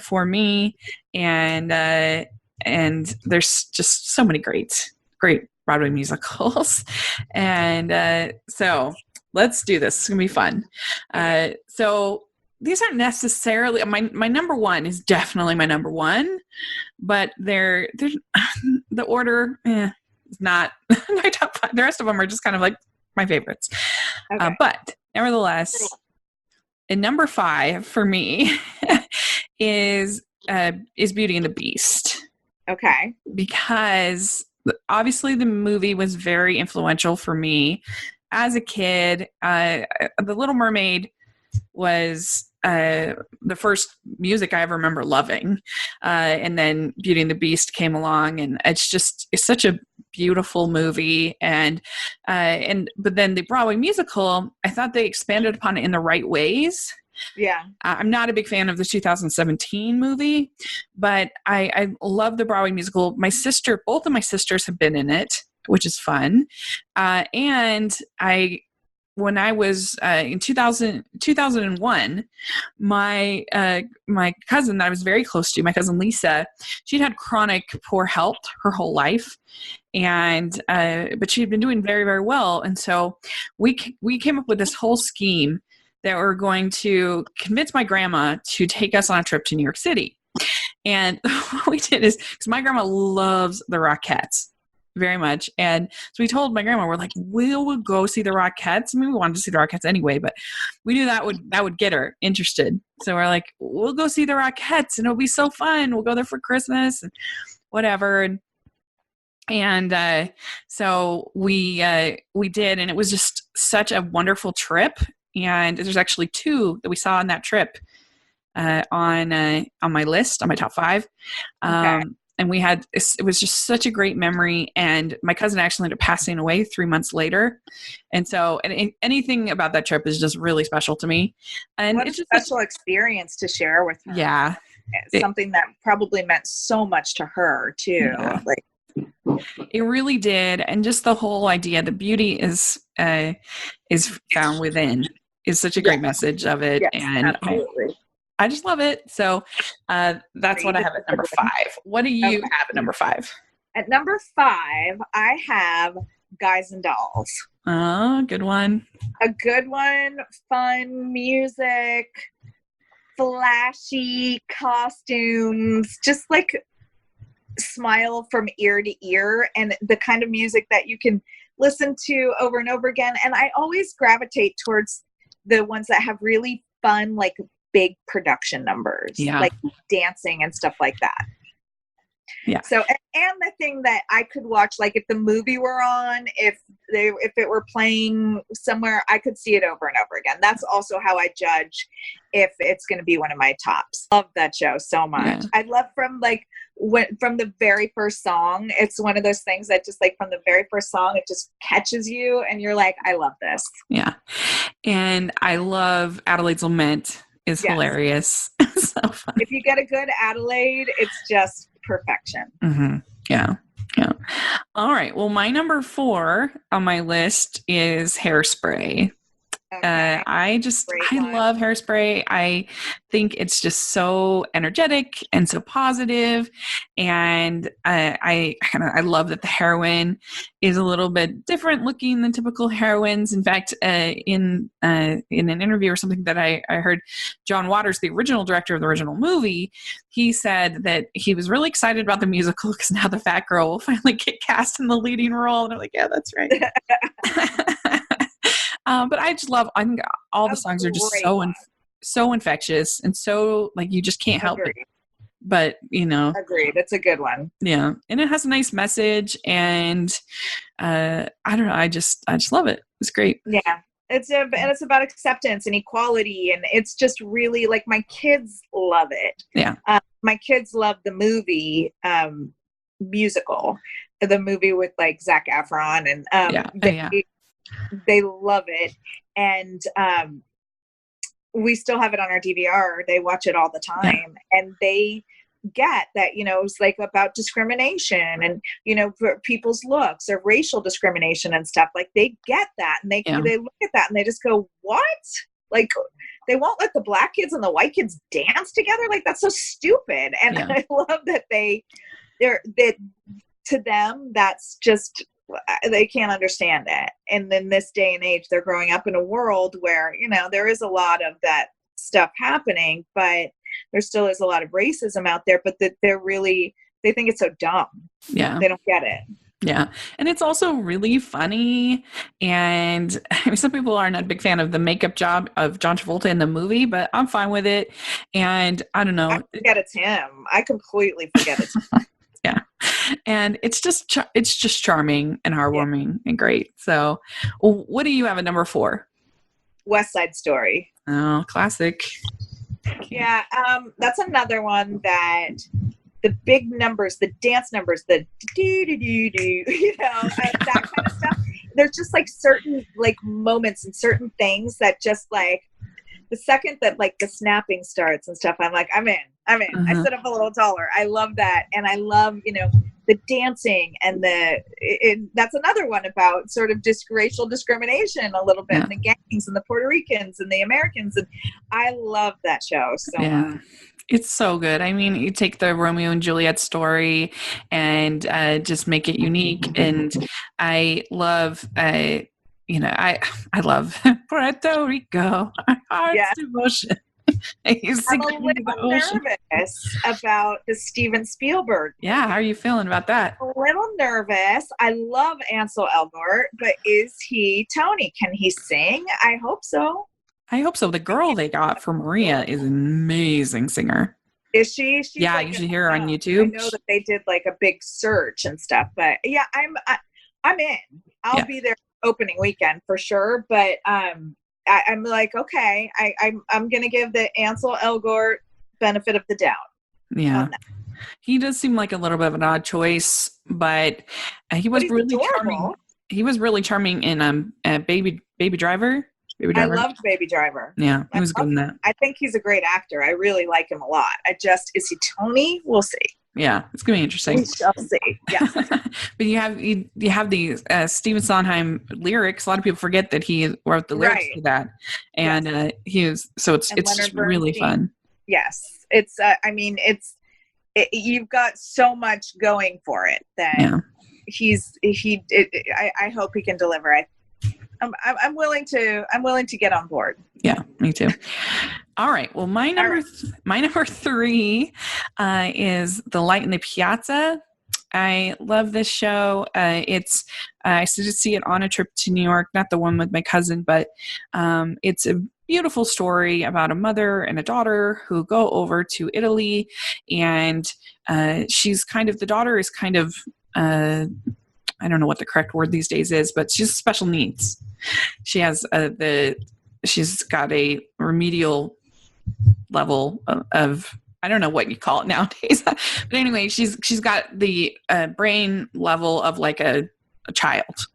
for me. And there's just so many great Broadway musicals. And so let's do this. It's going to be fun. So these aren't necessarily my number one is definitely my number one, but they're the order is not my top 5. The rest of them are just kind of like my favorites. Okay. But nevertheless, in number 5 for me is Beauty and the Beast. Okay. Because obviously the movie was very influential for me as a kid. The Little Mermaid was the first music I ever remember loving. And then Beauty and the Beast came along, and it's such a beautiful movie. But then the Broadway musical, I thought they expanded upon it in the right ways. Yeah. I'm not a big fan of the 2017 movie, but I love the Broadway musical. Both of my sisters have been in it, which is fun. And when I was in 2001, my cousin that I was very close to, my cousin Lisa, she'd had chronic poor health her whole life, and but she had been doing very, very well. And so we came up with this whole scheme that we're going to convince my grandma to take us on a trip to New York City. And what we did is, because my grandma loves the Rockettes very much. And so we told my grandma, we're like, we'll go see the Rockettes. I mean, we wanted to see the Rockettes anyway, but we knew that would get her interested. So we're like, we'll go see the Rockettes and it'll be so fun. We'll go there for Christmas and whatever. And so we did, and it was just such a wonderful trip. And there's actually 2 that we saw on that trip on my list, on my top 5. Okay. And it was just such a great memory. And my cousin actually ended up passing away 3 months later. And so anything about that trip is just really special to me. And what a special experience to share with her. Yeah. It's something that probably meant so much to her too. Yeah. It really did. And just the whole idea, the beauty is found within, is such a great message of it. Yes, and absolutely. I just love it. So that's what I have at number 5. What do you have at number 5? At number 5, I have Guys and Dolls. Oh, good one. A good one. Fun music, flashy costumes, just like smile from ear to ear, and the kind of music that you can listen to over and over again. And I always gravitate towards the ones that have really fun, like big production numbers, like dancing and stuff like that. Yeah. So, and the thing that I could watch, like if the movie were on, if it were playing somewhere, I could see it over and over again. That's also how I judge if it's going to be one of my tops. Love that show so much. Yeah. I love from the very first song. It's one of those things that just like from the very first song, it just catches you and you're like, I love this. Yeah. And I love Adelaide's Lament is hilarious. So fun. If you get a good Adelaide, it's just perfection. Mm-hmm. Yeah. Yeah. All right. Well, my number 4 on my list is Hairspray. Okay. I love Hairspray. I think it's just so energetic and so positive, and I love that the heroine is a little bit different looking than typical heroines. In fact, in an interview or something that I heard, John Waters, the original director of the original movie, he said that he was really excited about the musical because now the fat girl will finally get cast in the leading role, and I'm like, yeah, that's right. But I just love, I think all the songs are just so infectious and so like you just can't help but but agreed. It's a good one. Yeah. And it has a nice message, and I don't know. I just love it. It's great. Yeah. And it's about acceptance and equality, and it's just really like my kids love it. Yeah. My kids love the movie musical, the movie with like Zac Efron, and they love it. And we still have it on our DVR. They watch it all the time, and they get that, it's like about discrimination and, for people's looks or racial discrimination and stuff. Like they get that, and they look at that and they just go, what? Like they won't let the black kids and the white kids dance together? Like that's so stupid. And I love that that to them, that's just, they can't understand it. And in this day and age, they're growing up in a world where, there is a lot of that stuff happening, but there still is a lot of racism out there, but that they think it's so dumb. Yeah. They don't get it. Yeah. And it's also really funny. And I mean, some people are not a big fan of the makeup job of John Travolta in the movie, but I'm fine with it. And I don't know. I forget it's him. I completely forget it's him. Yeah. And it's just charming and heartwarming and great. So what do you have at number 4? West Side Story. Oh, classic. Yeah. That's another one that the big numbers, the dance numbers, the do, that kind of stuff. There's just like certain like moments and certain things that just like the second that like the snapping starts and stuff, I'm like, I'm in. Uh-huh. I sit up a little taller. I love that. And I love, the dancing and that's another one about sort of racial discrimination a little bit, and the gangs and the Puerto Ricans and the Americans. And I love that show so much. It's so good. I mean, you take the Romeo and Juliet story and just make it unique. And I love, I love Puerto Rico. Our heart's devotion. I'm a little nervous about the Steven Spielberg. Yeah, how are you feeling about that? A little nervous. I love Ansel Elgort, but is he Tony? Can he sing? I hope so. The girl they got for Maria is an amazing singer. Is she? She's yeah, like you should hear her on YouTube. I know that they did like a big search and stuff, but yeah, I'm in. I'll be there opening weekend for sure. But I'm like, okay, I'm gonna give the Ansel Elgort benefit of the doubt. Yeah, he does seem like a little bit of an odd choice, but he was really charming. He was really charming in Baby Driver. I loved Baby Driver. Yeah, he was good in that. I think he's a great actor. I really like him a lot. Is he Tony? We'll see. Yeah, it's gonna be interesting. We shall see. Yeah. But you have the Stephen Sondheim lyrics. A lot of people forget that he wrote the lyrics to that, and it's really fun. Yes, it's. You've got so much going for it that I hope he can deliver. I'm willing to get on board. Yeah, me too. All right. Well, my number 3 is The Light in the Piazza. I love this show. I used to see it on a trip to New York, not the one with my cousin, but it's a beautiful story about a mother and a daughter who go over to Italy, and the daughter is kind of I don't know what the correct word these days is, but she's special needs. She has she's got a remedial level of I don't know what you call it nowadays, but anyway, she's got the brain level of like a child,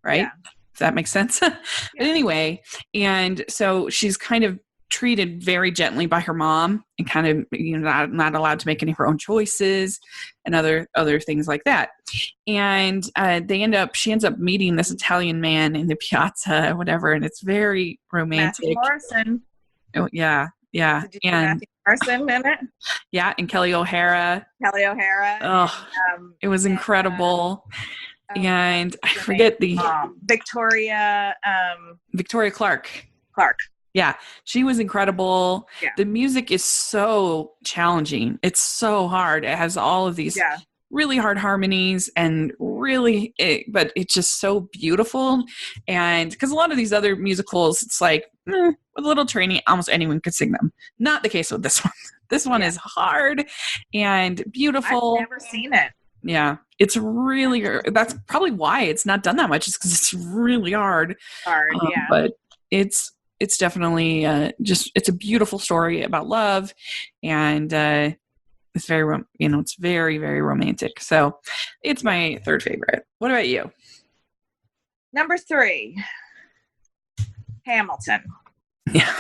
right? Yeah. Does that make sense? But anyway, and so she's kind of treated very gently by her mom, and kind of not allowed to make any of her own choices and other things like that. And she ends up meeting this Italian man in the Piazza or whatever, and it's very romantic. Matthew Morrison. Oh yeah. Did you see Matthew Morrison in it? Yeah, and Kelly O'Hara. Oh, it was incredible. And I forget the Victoria Clark. Yeah, she was incredible. Yeah. The music is so challenging. It's so hard. It has all of these really hard harmonies and but it's just so beautiful. And because a lot of these other musicals, it's like, with a little training, almost anyone could sing them. Not the case with this one. This one is hard and beautiful. I've never seen it. Yeah, it's really, that's probably why it's not done that much, is because it's really hard. But it's definitely it's a beautiful story about love, and it's very, it's very, very romantic. So it's my third favorite. What about you? Number 3, Hamilton. Yeah.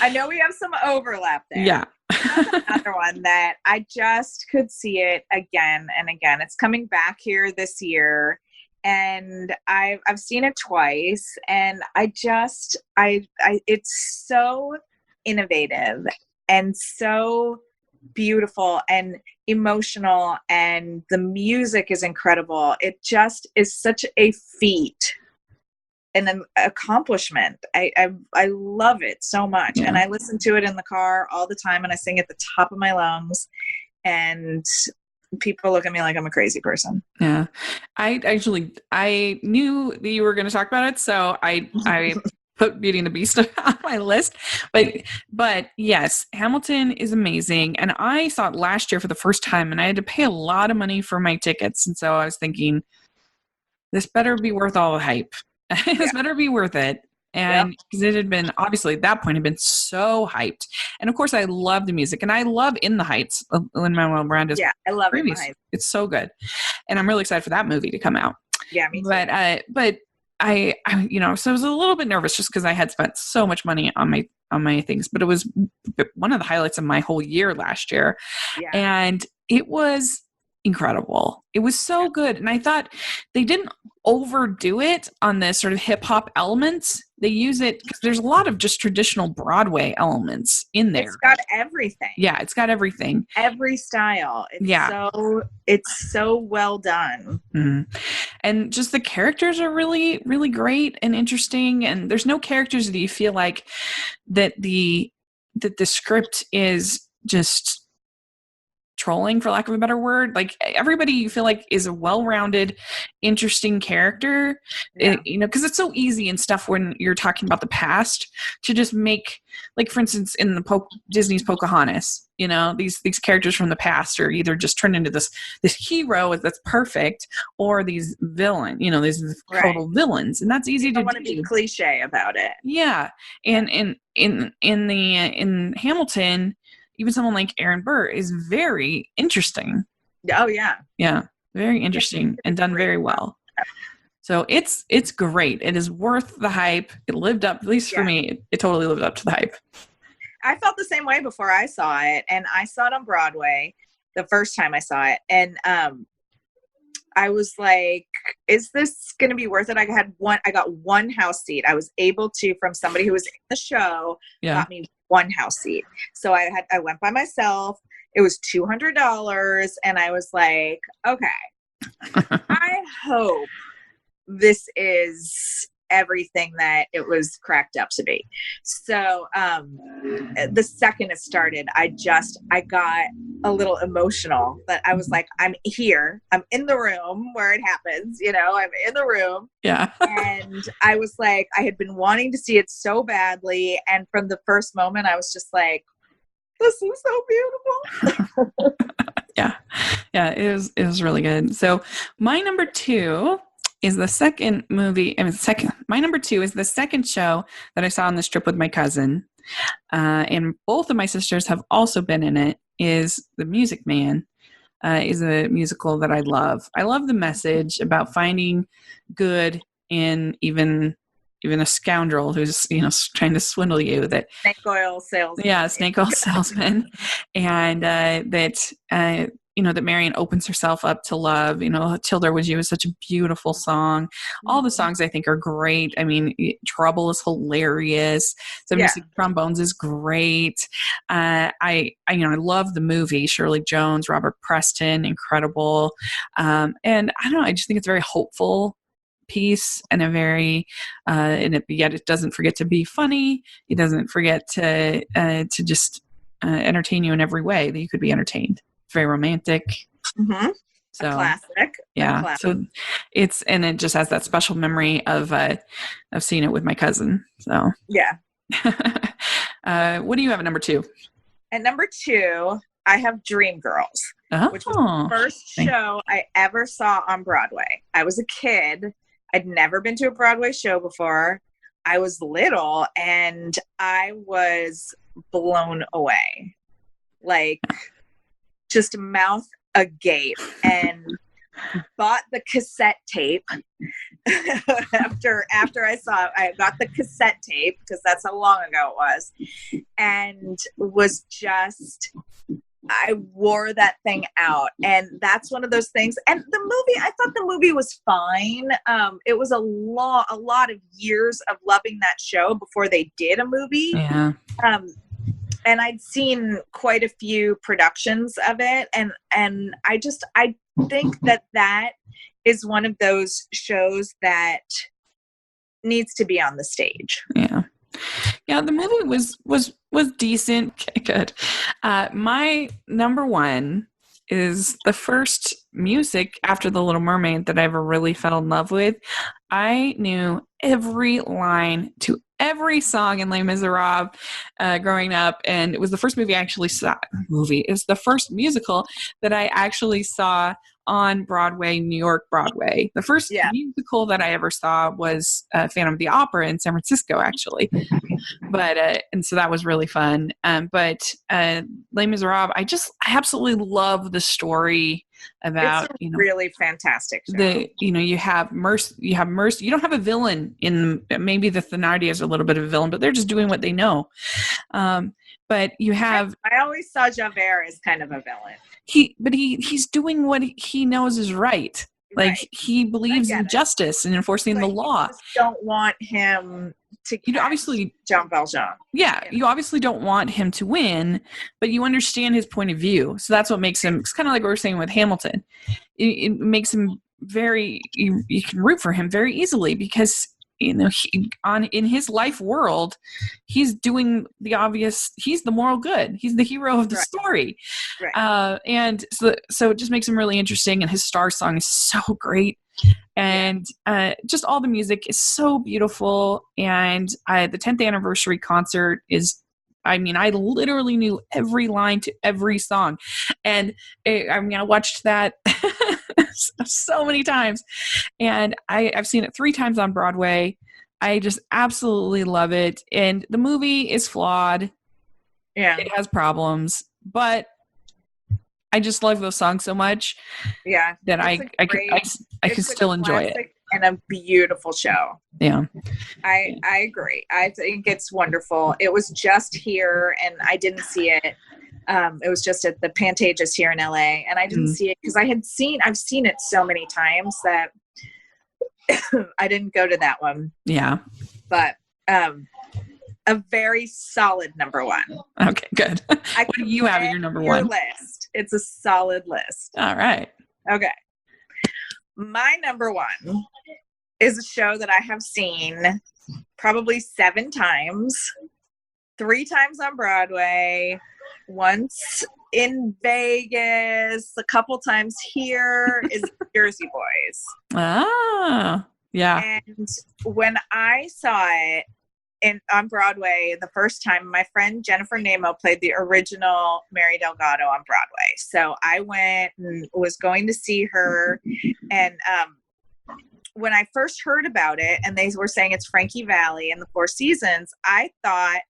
I know we have some overlap there. Yeah. That's another one that I just could see it again and again. It's coming back here this year, and I've seen it twice, and it's so innovative and so beautiful and emotional, and the music is incredible. It just is such a feat and an accomplishment. I love it so much. And I listen to it in the car all the time, and I sing at the top of my lungs, and people look at me like I'm a crazy person. Yeah. I knew that you were going to talk about it, so I put Beauty and the Beast on my list. But yes, Hamilton is amazing. And I saw it last year for the first time, and I had to pay a lot of money for my tickets. And so I was thinking, this better be worth all the hype. This better be worth it. And because it had been, obviously at that point, had been so hyped. And of course, I love the music, and I love In the Heights, Lin-Manuel Miranda's. Yeah, I love In the Heights. It's so good. And I'm really excited for that movie to come out. Yeah, me too. But I so I was a little bit nervous just because I had spent so much money on my things, but it was one of the highlights of my whole year last year. Yeah. And it was incredible. It was so good. And I thought they didn't overdo it on the sort of hip hop elements. They use it because there's a lot of just traditional Broadway elements in there. It's got everything. Yeah, it's got everything. Every style. It's so well done. Mm-hmm. And just the characters are really, really great and interesting. And there's no characters that you feel like that the script is just trolling, for lack of a better word. Like, everybody you feel like is a well-rounded, interesting character. Because it's so easy in stuff when you're talking about the past to just make, like, for instance, in the Disney's Pocahontas, these characters from the past are either just turned into this hero that's perfect, or these these total villains, and that's easy to do. I want to be cliche about it. Yeah, and in Hamilton, even someone like Aaron Burr is very interesting. Oh yeah. Yeah. Very interesting and done very well. So it's great. It is worth the hype. It lived up, at least for me, it totally lived up to the hype. I felt the same way before I saw it, and I saw it on Broadway the first time I saw it. And I was like, is this going to be worth it? I got one house seat. I was able to, from somebody who was in the show, got me one house seat. So I went by myself. It was $200. And I was like, okay, I hope this is everything that it was cracked up to be. So the second it started, I got a little emotional, that I was like, I'm here, I'm in the room where it happens, I'm in the room. Yeah. And I was like, I had been wanting to see it so badly, and from the first moment I was just like, this is so beautiful. Yeah, it was really good. So my number 2 is the second movie. My number 2 is the second show that I saw on this trip with my cousin. And both of my sisters have also been in it, is The Music Man. Is a musical that I love. I love the message about finding good in even a scoundrel who's, trying to swindle you. That snake oil salesman. Yeah, snake oil salesman. And that Marion opens herself up to love. Till There Was You is such a beautiful song. All the songs I think are great. I mean, Trouble is hilarious. 76 Trombones is great. I love the movie. Shirley Jones, Robert Preston, incredible. And I don't know, I just think it's very hopeful piece, and a very yet it doesn't forget to be funny. It doesn't forget to just entertain you in every way that you could be entertained. It's very romantic. Mm-hmm. So, a classic. Yeah. A classic. So it just has that special memory of seeing it with my cousin. So yeah. What do you have at number 2? At number 2, I have Dreamgirls, which was the first show I ever saw on Broadway. I was a kid. I'd never been to a Broadway show before. I was little and I was blown away. Like, just mouth agape, and bought the cassette tape after I saw it. I got the cassette tape because that's how long ago it was, and was just, I wore that thing out. And that's one of those things. And the movie, I thought the movie was fine. It was a lot of years of loving that show before they did a movie. Yeah. And I'd seen quite a few productions of it. And I think that is one of those shows that needs to be on the stage. Yeah. Yeah, the movie was decent. Okay, good. My number 1 is the first music after The Little Mermaid that I ever really fell in love with. I knew every line to every song in Les Miserables growing up, and it was the first movie I actually saw. It was the first musical that I actually saw on Broadway, New York Broadway. The first musical that I ever saw was Phantom of the Opera in San Francisco, actually. But and so that was really fun. But Les Miserables, I absolutely love the story about, it's a really fantastic show. You have Mercy. You don't have a villain in, maybe the Thenardiers are a little bit of a villain, but they're just doing what they know. But you have, I always saw Javert as kind of a villain. He's doing what he knows is right. Like, he believes in justice and enforcing the law. You just don't want him to obviously Jean Valjean. Yeah, you obviously don't want him to win, but you understand his point of view. So that's what makes him, it's kind of like what we were saying with Hamilton. It makes him you can root for him very easily because, in his life world, he's doing the obvious, he's the moral good. He's the hero of the story. Right. And so it just makes him really interesting. And his Star Song is so great. And just all the music is so beautiful. And the 10th anniversary concert is, I literally knew every line to every song. And I watched that so many times. And I've seen it 3 times on Broadway. I just absolutely love it. And the movie is flawed. Yeah. It has problems. But I just love those songs so much. Yeah. That I can still enjoy it. And a beautiful show. Yeah. I agree. I think it's wonderful. It was just here and I didn't see it. It was just at the Pantages here in LA, and I didn't see it because I've seen it so many times that I didn't go to that one. Yeah. But a very solid number 1. Okay, good. What do you have in your number 1? List. It's a solid list. All right. Okay. My number 1 is a show that I have seen probably 7 times, 3 times on Broadway, once in Vegas, a couple times here, is Jersey Boys. Ah, yeah. And when I saw it on Broadway the first time, my friend Jennifer Nemo played the original Mary Delgado on Broadway. So I went and was going to see her. And when I first heard about it and they were saying it's Frankie Valli and the Four Seasons, I thought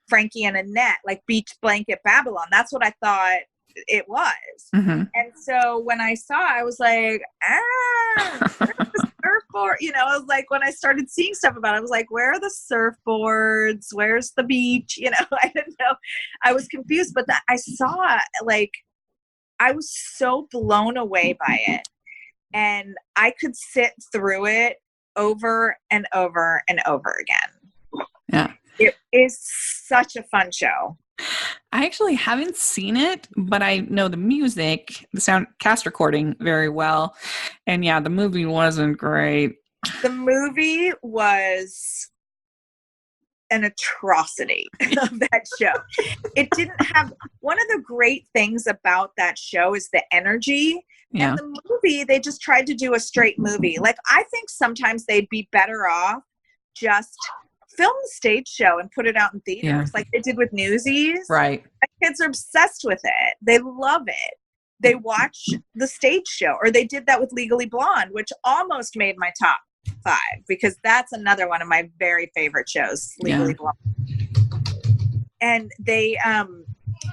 Frankie and Annette, like Beach Blanket Babylon. That's what I thought it was. Mm-hmm. And so when I saw, I was like, where's the surfboard? I was like, when I started seeing stuff about it, I was like, where are the surfboards? Where's the beach? I didn't know. I was confused, but I saw, I was so blown away by it. And I could sit through it over and over and over again. Yeah. It is such a fun show. I actually haven't seen it, but I know the music, the sound cast recording very well. And yeah, the movie wasn't great. The movie was an atrocity of that show. It didn't have, one of the great things about that show is the energy. Yeah. And the movie, they just tried to do a straight movie. Like, I think sometimes they'd be better off just film the stage show and put it out in theaters like they did with Newsies. Right. My kids are obsessed with it. They love it. They watch the stage show, or they did that with Legally Blonde, which almost made my top 5 because that's another one of my very favorite shows, Legally Blonde. And they,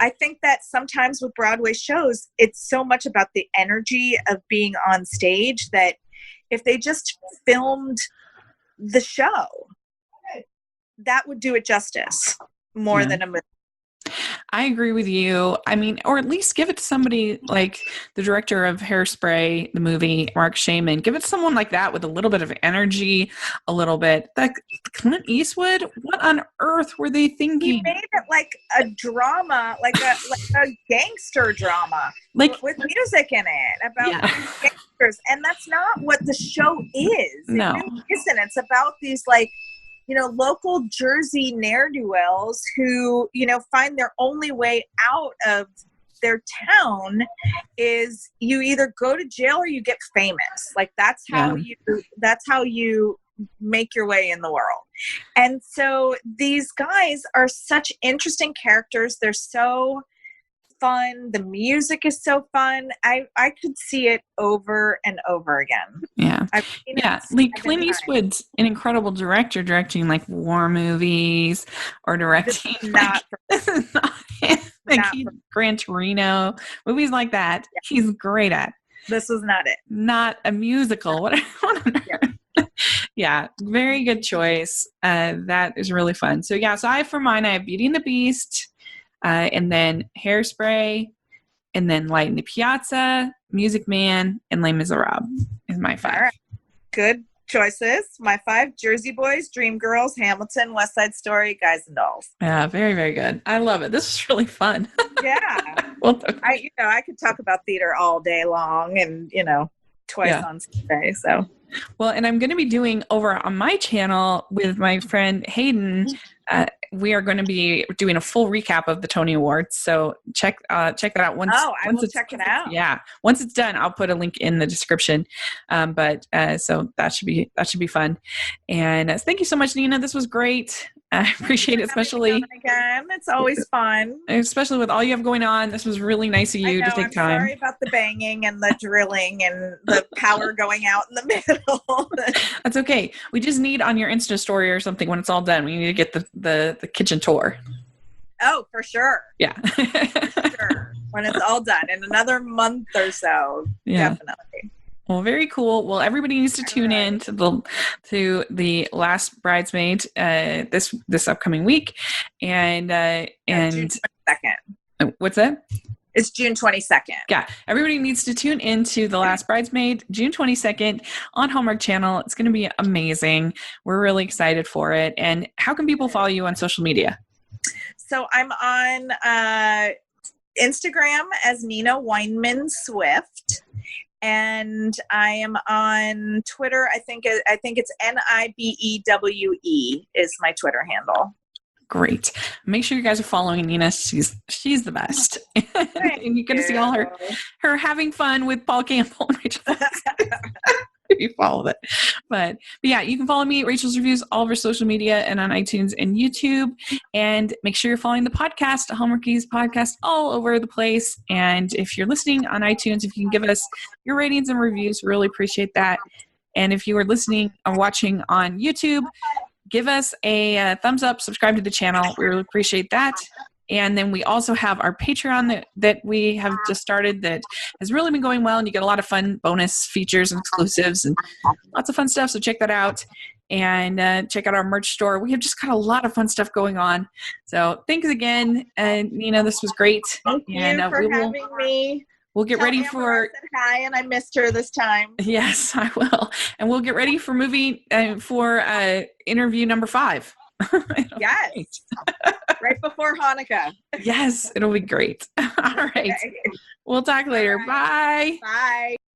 I think that sometimes with Broadway shows, it's so much about the energy of being on stage that if they just filmed the show, that would do it justice more than a movie. I agree with you. I mean, or at least give it to somebody like the director of Hairspray, the movie, Mark Shaman. Give it to someone like that with a little bit of energy, a little bit. Like Clint Eastwood, what on earth were they thinking? He made it like a drama, like a gangster drama, like with music in it about gangsters, and that's not what the show is. No, it really isn't. It's about these like, local Jersey ne'er-do-wells who, find their only way out of their town is you either go to jail or you get famous. Like that's how you make your way in the world. And so these guys are such interesting characters. They're so fun. The music is so fun. I could see it over and over again. Yeah. Like Clint Eastwood's an incredible director, directing like war movies or directing Gran Torino, movies like that. Yeah. He's great at. This was not it. Not a musical. What Yeah, very good choice. That is really fun. So for mine, I have Beauty and the Beast, and then Hairspray, and then Light in the Piazza, Music Man, and Les Miserables is my 5. All right. Good choices. My 5: Jersey Boys, Dreamgirls, Hamilton, West Side Story, Guys and Dolls. Yeah, very, very good. I love it. This is really fun. Yeah. Well, I could talk about theater all day long, and twice on Sunday. So. Well, and I'm going to be doing over on my channel with my friend Hayden. We are going to be doing a full recap of the Tony Awards. So check that out. I will check it out. Yeah. Once it's done, I'll put a link in the description. So that should be fun. And thank you so much, Nina. This was great. I appreciate it, especially again. It's always fun, especially with all you have going on. This was really nice of you to take time. Sorry about the banging and the drilling and the power going out in the middle. That's okay. We just need on your Insta story or something when it's all done. We need to get the kitchen tour. Oh, for sure. Yeah. For sure. When it's all done in another month or so. Yeah. Definitely. Well, very cool. Well, everybody needs to tune in to the Last Bridesmaid this upcoming week, and June 22nd. What's that? It's June 22nd. Yeah, everybody needs to tune into The Last Bridesmaid, June 22nd on Hallmark Channel. It's going to be amazing. We're really excited for it. And how can people follow you on social media? So I'm on Instagram as Nina Weinman Swift. And I am on Twitter. I think it's NIBEWE is my Twitter handle. Great. Make sure you guys are following Nina. She's the best. And you get to see all her having fun with Paul Campbell and Rachel. If you follow it. But yeah, you can follow me at Rachel's Reviews, all of our social media, and on iTunes and YouTube. And make sure you're following the podcast, Hallmarkies podcast, all over the place. And if you're listening on iTunes, if you can give us your ratings and reviews, really appreciate that. And if you are listening or watching on YouTube, give us a thumbs up, subscribe to the channel. We really appreciate that. And then we also have our Patreon that we have just started that has really been going well. And you get a lot of fun bonus features and exclusives and lots of fun stuff. So check that out and check out our merch store. We have just got a lot of fun stuff going on. So thanks again. And Nina, this was great. Thank you for having me. We'll get ready for. I said hi, and I missed her this time. Yes, I will. And we'll get ready for interview number 5. Yes. Right before Hanukkah. Yes, it'll be great. All right. Okay. We'll talk later. Bye. Bye.